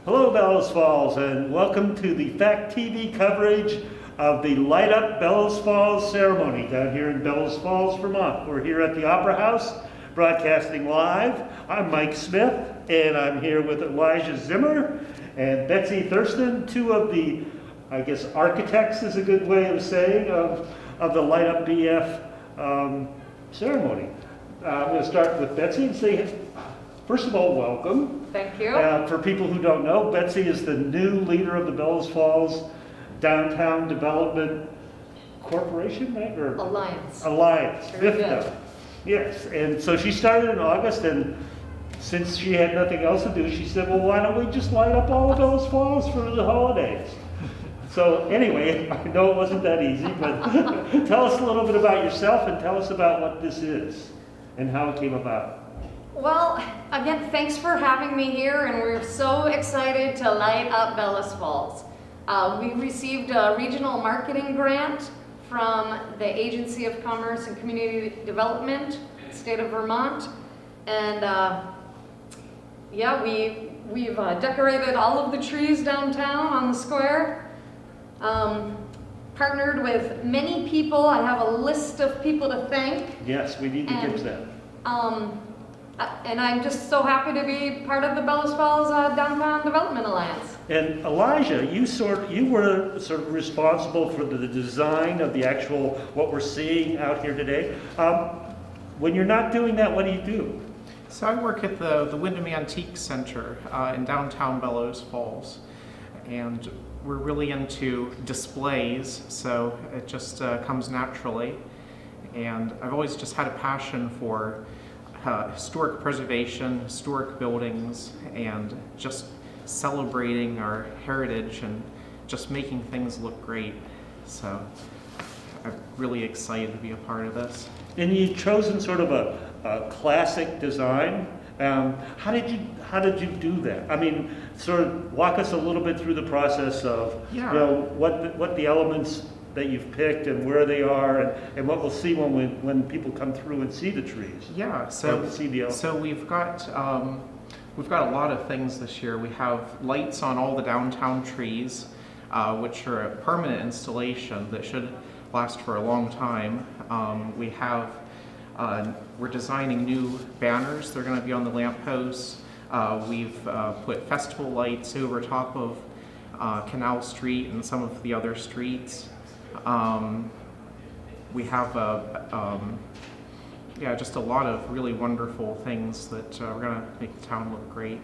Hello, Bellows Falls, and welcome to the Fact TV coverage of the Light Up Bellows Falls ceremony down here in Bellows Falls, Vermont. We're here at the Opera House, broadcasting live. I'm Mike Smith, and I'm here with Elijah Zimmer and Betsy Thurston, two of the, I guess, architects is a good way of saying, of the Light Up BF ceremony. I'm going to start with Betsy and say, first of all, welcome. Thank you. For people who don't know, Betsy is the new leader of the Bellows Falls Downtown Development Corporation, right? Or Alliance. Alliance, Very good. BIFDA. Yes, and so she started in August, and since she had nothing else to do, she said, well, why don't we just light up all of Bellows Falls for the holidays? So anyway, I know it wasn't that easy, but tell us a little bit about yourself and tell us about what this is and how it came about. Well, again, thanks for having me here, and we're so excited to light up Bellows Falls. We received a regional marketing grant from the Agency of Commerce and Community Development, state of Vermont, and yeah, we've decorated all of the trees downtown on the square. Partnered with many people. I have a list of people to thank. Yes, we need to get to that. And I'm just so happy to be part of the Bellows Falls Downtown Development Alliance. And Elijah, you were sort of responsible for the design of the actual, what we're seeing out here today. When you're not doing that, what do you do? So I work at the Wyndham Antique Center in downtown Bellows Falls. And we're really into displays, so it just comes naturally. And I've always just had a passion for historic preservation, historic buildings, and just celebrating our heritage and just making things look great. So I'm really excited to be a part of this. And you've chosen sort of a classic design. How did you do that? I mean, sort of walk us a little bit through the process of you know, what the elements that you've picked and where they are, and what we'll see when people come through and see the trees. Yeah, so we've got a lot of things this year. We have lights on all the downtown trees, which are a permanent installation that should last for a long time. We're designing new banners. They're going to be on the lampposts. We've put festival lights over top of Canal Street and some of the other streets. We have just a lot of really wonderful things that are going to make the town look great.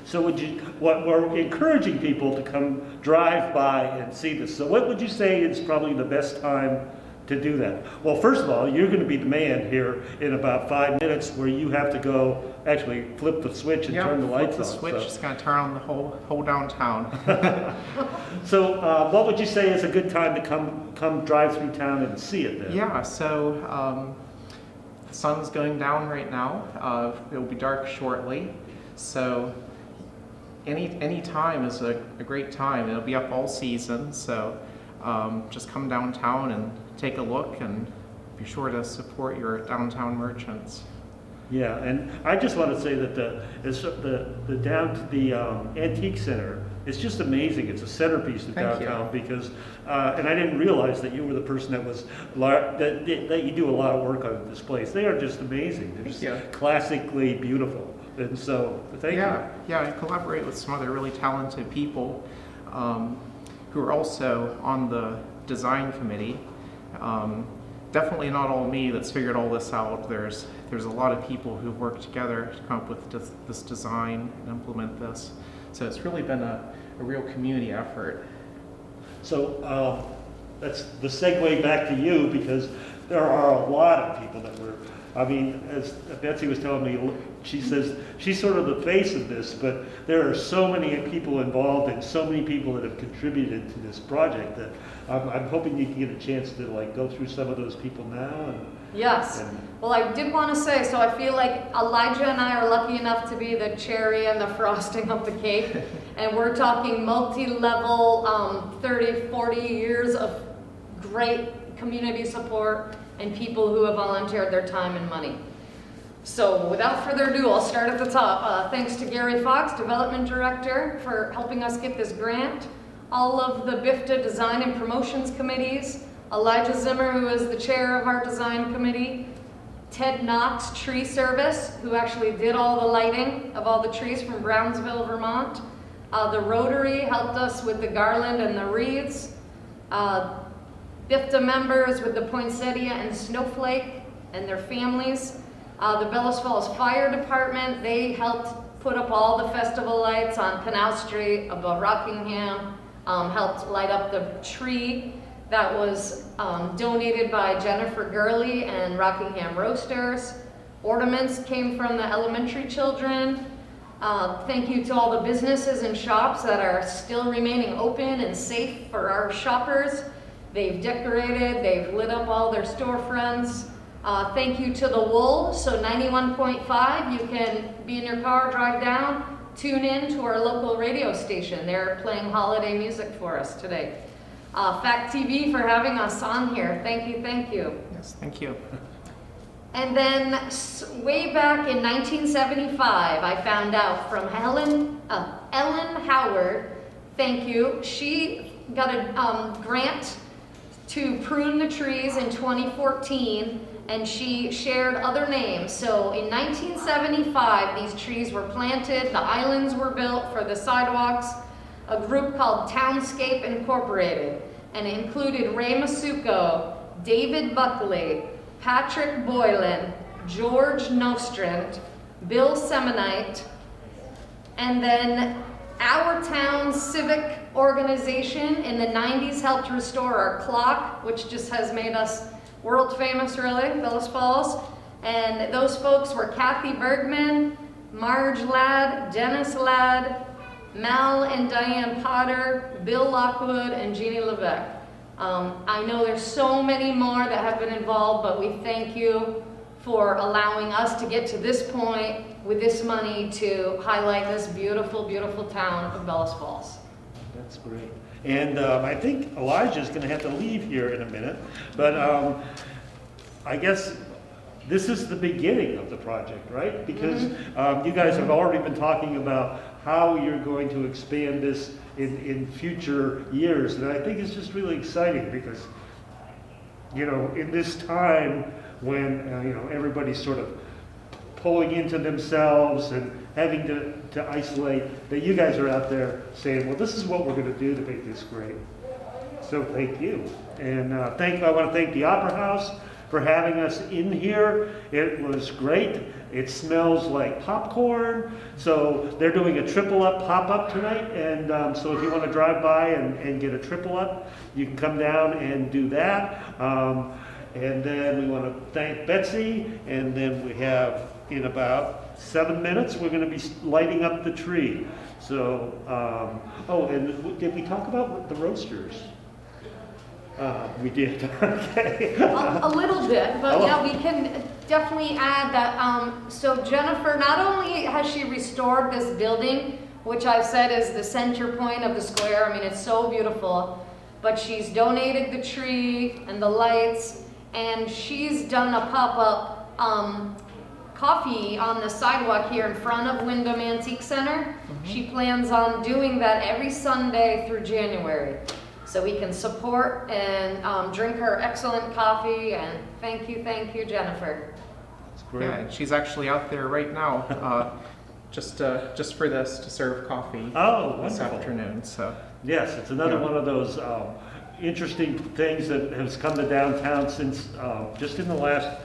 So what we're encouraging people to come drive by and see this. So what would you say is probably the best time to do that? Well, first of all, you're going to be the man here in about 5 minutes, where you have to go actually flip the switch and turn the lights on. The switch is going to turn on the whole downtown. So what would you say is a good time to come drive through town and see it then? Yeah, so the sun's going down right now. It'll be dark shortly. So any time is a great time. It'll be up all season. So just come downtown and take a look, and be sure to support your downtown merchants. Yeah, and I just want to say that the Antique Center is just amazing. It's a centerpiece of downtown because, and I didn't realize that you were the person that you do a lot of work on this place. They are just amazing. They're just classically beautiful, and so thank you. Yeah, I collaborate with some other really talented people who are also on the design committee. Definitely not all me that's figured all this out. There's a lot of people who've worked together to come up with this design and implement this. So it's really been a real community effort. So that's the segue back to you, because there are a lot of people that were, I mean, as Betsy was telling me, she says she's sort of the face of this, but there are so many people involved and so many people that have contributed to this project that I'm hoping you can get a chance to go through some of those people now. Yes. Well, I did want to say, so I feel like Elijah and I are lucky enough to be the cherry and the frosting of the cake. And we're talking multi-level, 30, 40 years of great community support and people who have volunteered their time and money. So without further ado, I'll start at the top. Thanks to Gary Fox, Development Director, for helping us get this grant. All of the BIFTA Design and Promotions Committees, Elijah Zimmer, who is the chair of our design committee, Ted Knox Tree Service, who actually did all the lighting of all the trees from Brownsville, Vermont. The Rotary helped us with the garland and the wreaths. BIFTA members with the poinsettia and snowflake and their families. The Bellows Falls Fire Department, they helped put up all the festival lights on Canal Street above Rockingham, helped light up the tree that was donated by Jennifer Gurley and Rockingham Roasters. Ornaments came from the elementary children. Thank you to all the businesses and shops that are still remaining open and safe for our shoppers. They've decorated, they've lit up all their storefronts. Thank you to the Wool, so 91.5, you can be in your car, drive down, tune in to our local radio station. They're playing holiday music for us today. Fact TV for having us on here. Thank you, thank you. Yes, thank you. And then way back in 1975, I found out from Ellen Howard, thank you. She got a grant to prune the trees in 2014, and she shared other names. So in 1975, these trees were planted, the islands were built for the sidewalks, a group called Townscape Incorporated, and it included Ray Masuko, David Buckley, Patrick Boylan, George Nostrand, Bill Semonite, and then our town's civic organization in the 90s helped restore our clock, which just has made us world famous, really, Bellows Falls. And those folks were Kathy Bergman, Marge Ladd, Dennis Ladd, Mal and Diane Potter, Bill Lockwood, and Jeannie Levesque. I know there's so many more that have been involved, but we thank you for allowing us to get to this point with this money to highlight this beautiful, beautiful town of Bellows Falls. That's great. And I think Elijah's going to have to leave here in a minute, but I guess this is the beginning of the project, right? Because you guys have already been talking about how you're going to expand this in future years, and I think it's just really exciting because, you know, in this time when, you know, everybody's sort of pulling into themselves and having to isolate, that you guys are out there saying, well, this is what we're going to do to make this great. So thank you. And I want to thank the Opera House for having us in here. It was great. It smells like popcorn. So they're doing a triple up pop-up tonight. And so if you want to drive by and get a triple up, you can come down and do that. And then we want to thank Betsy. And then we have, in about 7 minutes, we're going to be lighting up the tree. So, oh, and did we talk about the roasters? We did. Okay. A little bit, but yeah, we can definitely add that. So Jennifer, not only has she restored this building, which I've said is the center point of the square, I mean, it's so beautiful, but she's donated the tree and the lights, and she's done a pop-up coffee on the sidewalk here in front of Wyndham Antique Center. She plans on doing that every Sunday through January. So we can support and drink her excellent coffee, and thank you, Jennifer. That's great. Yeah, and she's actually out there right now, just for this, to serve coffee. Oh, this wonderful. afternoon. So Yes, it's another one of those interesting things that has come to downtown since just in the last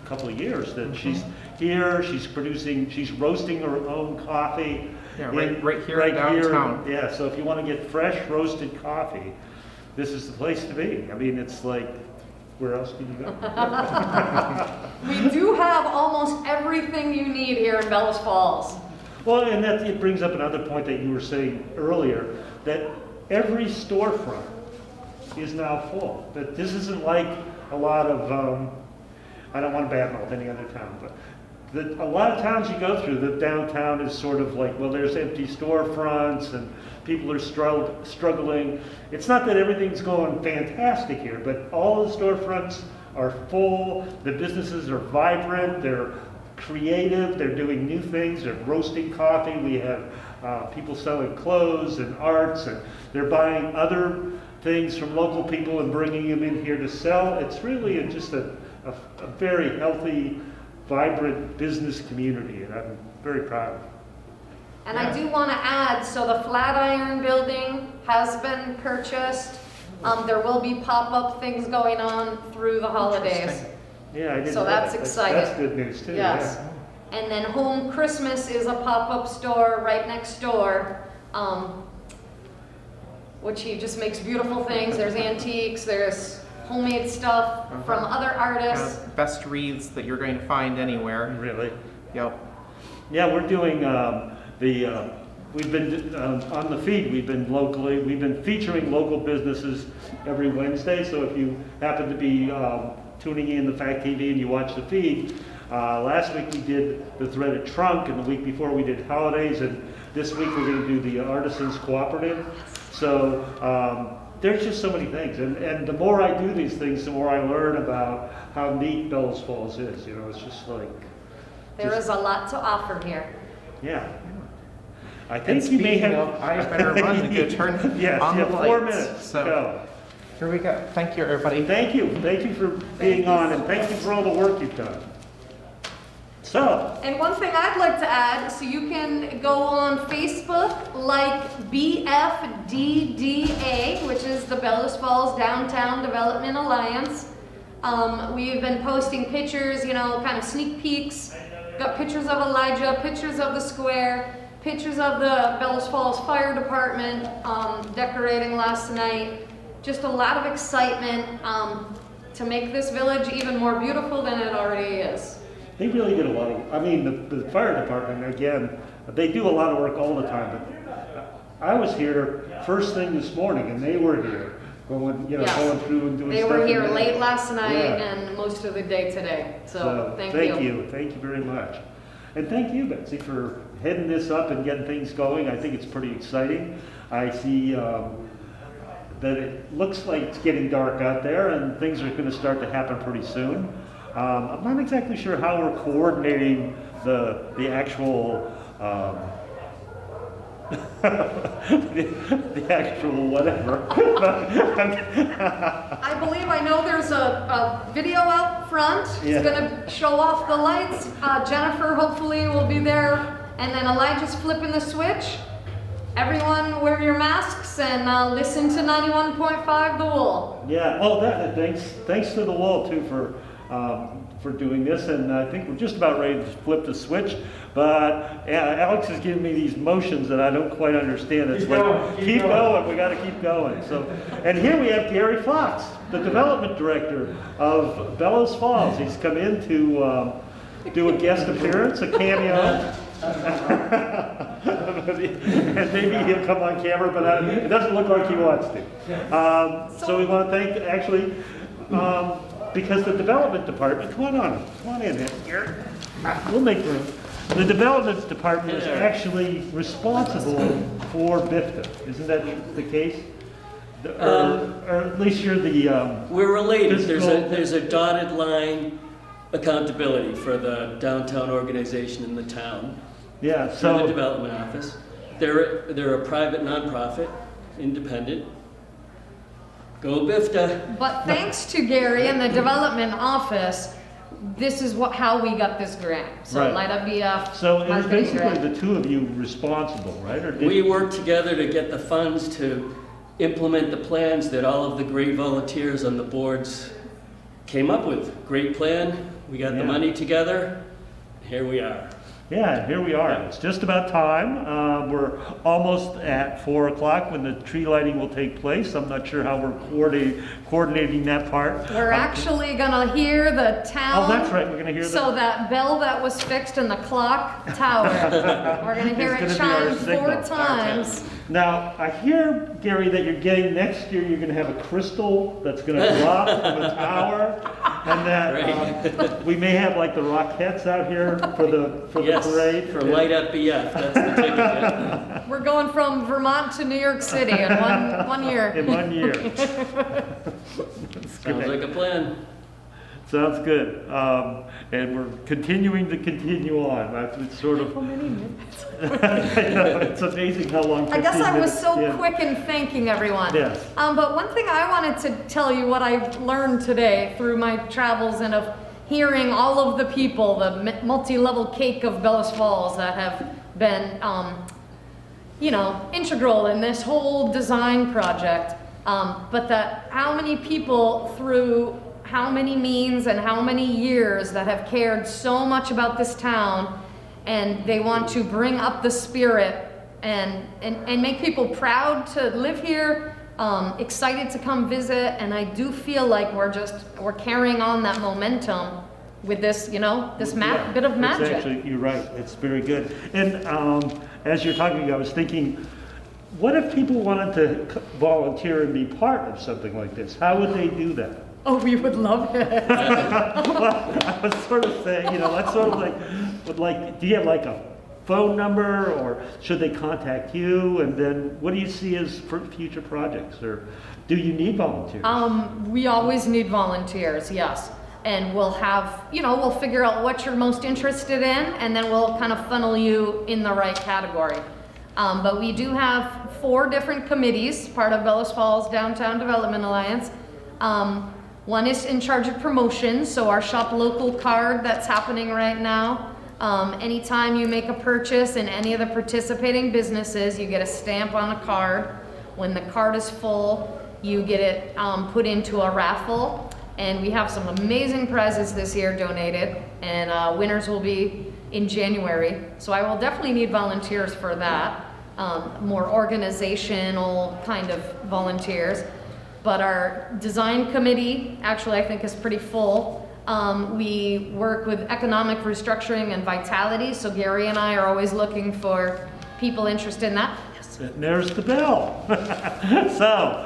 couple of years. That she's here, she's roasting her own coffee. Yeah, right here in downtown. Yeah, so if you want to get fresh roasted coffee, this is the place to be. I mean, it's like, where else can you go? We do have almost everything you need here in Bellows Falls. Well, and that it brings up another point that you were saying earlier, that every storefront is now full. That this isn't like a lot of, I don't want to badmouth any other town, but a lot of towns you go through, the downtown is sort of like, well, there's empty storefronts and people are struggling. It's not that everything's going fantastic here, but all the storefronts are full, the businesses are vibrant, creative. They're doing new things. They're roasting coffee. We have people selling clothes and arts, and they're buying other things from local people and bringing them in here to sell. It's really just a very healthy, vibrant business community, and I'm very proud. And I do want to add, so the Flatiron building has been purchased. There will be pop-up things going on through the holidays. Yeah, I didn't So know that's that. exciting. That's good news too. Yes. Yeah. And then Home Christmas is a pop-up store right next door, which he just makes beautiful things. There's antiques, there's homemade stuff from other artists. Best wreaths that you're going to find anywhere. Really? Yep. Yeah, we're doing we've been on the feed. We've been featuring local businesses every Wednesday. So if you happen to be tuning in the Fact TV and you watch the feed, last week we did the Threaded Trunk, and the week before we did holidays, and this week we're going to do the Artisans Cooperative. So there's just so many things, and the more I do these things, the more I learn about how neat Bellows Falls is. You know, it's just like There is a lot to offer here. yeah. I And think you may speaking have. of, I better run to go turn Yes, on you the have 4 lights. minutes. So Go. here we go. Thank you, everybody. Thank you for being on, and thank you for all the work you've done. So, And one thing I'd like to add, so you can go on Facebook, like BFDDA, which is the Bellows Falls Downtown Development Alliance. We've been posting pictures, you know, kind of sneak peeks. Got pictures of Elijah, pictures of the square, pictures of the Bellows Falls Fire Department decorating last night. Just a lot of excitement to make this village even more beautiful than it already is. they really did a lot of, I mean, the fire department, again, they do a lot of work all the time, but I was here first thing this morning, and they were here, going Yes. through and doing They stuff. were here and late last night Yeah. and most of the day today, so thank you. Thank you very much. And thank you, Betsy, for heading this up and getting things going. I think it's pretty exciting. I see that it looks like it's getting dark out there, and things are going to start to happen pretty soon. I'm not exactly sure how we're coordinating the actual the actual whatever. I believe I know there's a video out front. Yeah. It's gonna show off the lights. Jennifer hopefully will be there, and then Elijah's flipping the switch. Everyone wear your masks and listen to 91.5 The Wool. Yeah, well, thanks to the wall too for doing this, and I think we're just about ready to flip the switch. But Alex is giving me these motions that I don't quite understand. It's keep going. We got to keep going. So, and here we have Gary Fox, the development director of Bellows Falls. He's come in to do a guest appearance, a cameo. And maybe he'll come on camera, but it doesn't look like he wants to. So we want to thank, actually, because the development department, come on in here. We'll make room. The development department is actually responsible for BIFTA. Isn't that the case? Or at least you're the. We're related. physical- There's a dotted line accountability for the downtown organization in the town. Yeah, For the so, development office. They're a private nonprofit, independent. Go BIFTA. But thanks to Gary and the development office, this is how we got this grant. So Right. Light Up BF so it was marketing basically grant. the two of you responsible, right? Or did We worked together to get the funds to implement the plans that all of the great volunteers on the boards came up with. Great plan. We got Yeah. the money together. Here we are. Yeah, and here we are. It's just about time. We're almost at 4 o'clock when the tree lighting will take place. I'm not sure how we're coordinating that part. We're actually gonna hear the town. Oh, that's right. We're gonna hear So that bell that was fixed in the clock tower, we're gonna hear It's it gonna be our chime signal. 4 times. Now, I hear, Gary, that you're getting next year, you're gonna have a crystal that's gonna drop from the tower, and that we may have like the Rockettes out here for the Yes, parade. for Light Up BF. That's the ticket. Yeah. We're going from Vermont to New York City in one year. In 1 year. Sounds like a plan. Sounds good. And we're continuing to continue on. It's sort of, How many minutes? I know, it's amazing how long 15 I guess I was minutes so in. quick in thanking everyone. Yes. But one thing I wanted to tell you what I've learned today through my travels and of hearing all of the people, the multi-level cake of Bellows Falls that have been, integral in this whole design project. But that how many people through how many means and how many years that have cared so much about this town, and they want to bring up the spirit and make people proud to live here, excited to come visit, and I do feel like we're carrying on that momentum with this, bit of magic. It's actually, you're right, it's very good. And as you're talking, I was thinking, what if people wanted to volunteer and be part of something like this? How would they do that? Oh, we would love it. Well, I was sort of saying, that's sort of like, do you have like a phone number, or should they contact you? And then what do you see as for future projects, or do you need volunteers? We always need volunteers, yes. And we'll have, we'll figure out what you're most interested in, and then we'll kind of funnel you in the right category. But we do have 4 different committees, part of Bellows Falls Downtown Development Alliance. One is in charge of promotions, so our Shop Local card that's happening right now. Anytime you make a purchase in any of the participating businesses, you get a stamp on a card. When the card is full, you get it put into a raffle. And we have some amazing prizes this year donated, and winners will be in January. So I will definitely need volunteers for that, more organizational kind of volunteers. But our design committee, actually I think is pretty full. We work with economic restructuring and vitality, so Gary and I are always looking for people interested in that. Yes. And there's the bell. So,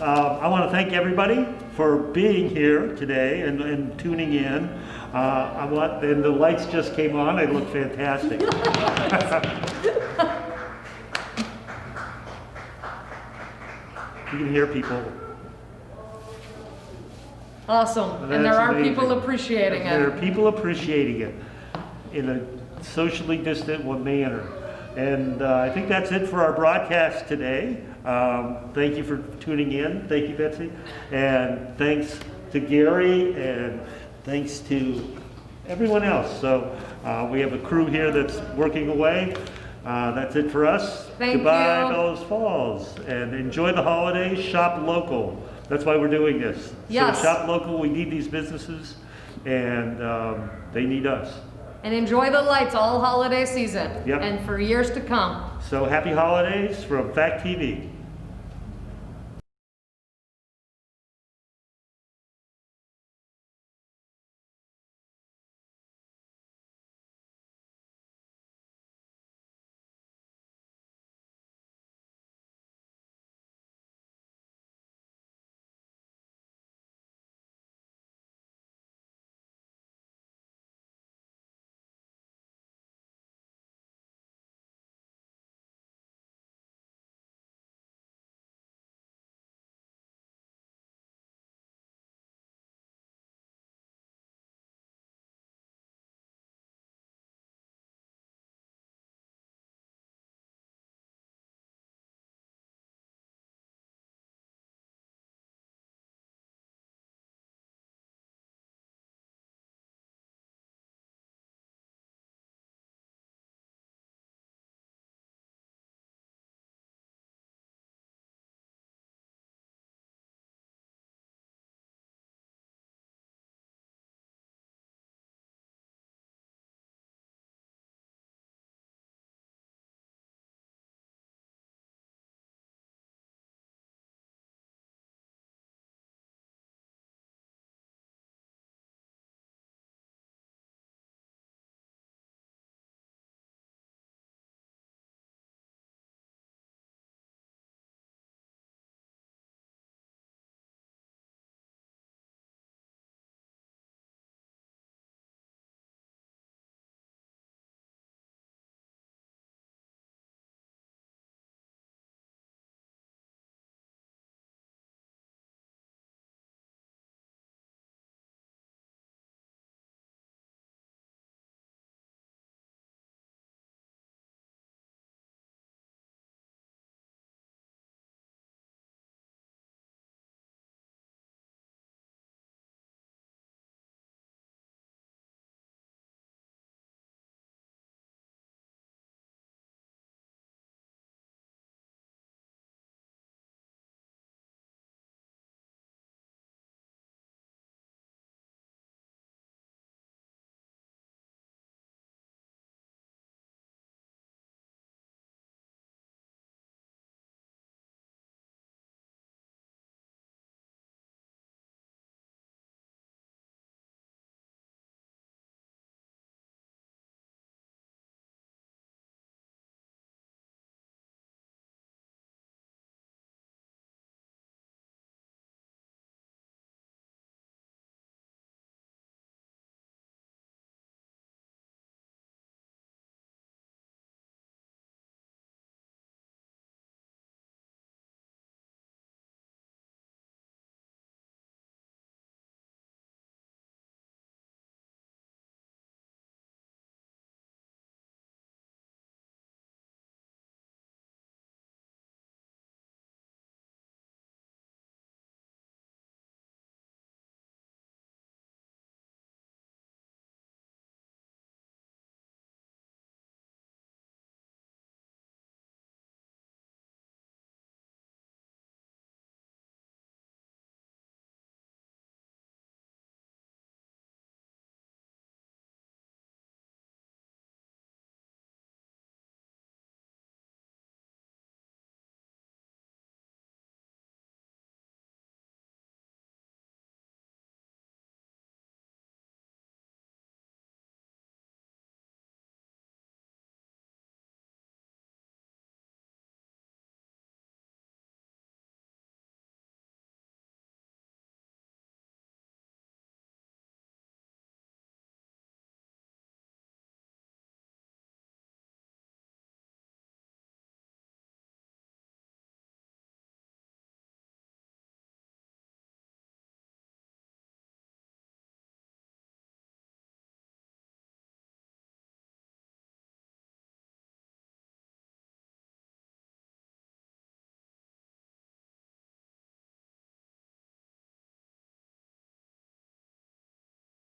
I want to thank everybody for being here today and tuning in. And the lights just came on, they look fantastic. You can hear people. Awesome, and there That's are amazing. people appreciating There it. are people appreciating it in a socially distant manner. And I think that's it for our broadcast today. Thank you for tuning in. Thank you, Betsy. And thanks to Gary, and thanks to everyone else. So we have a crew here that's working away. That's it for us. Thank Goodbye, you. Bellows Falls. And enjoy the holidays. Shop local. That's why we're doing this. Yes. So shop local. We need these businesses, and they need us. And enjoy the lights all holiday season, Yep. and for years to come. So happy holidays from Fact TV.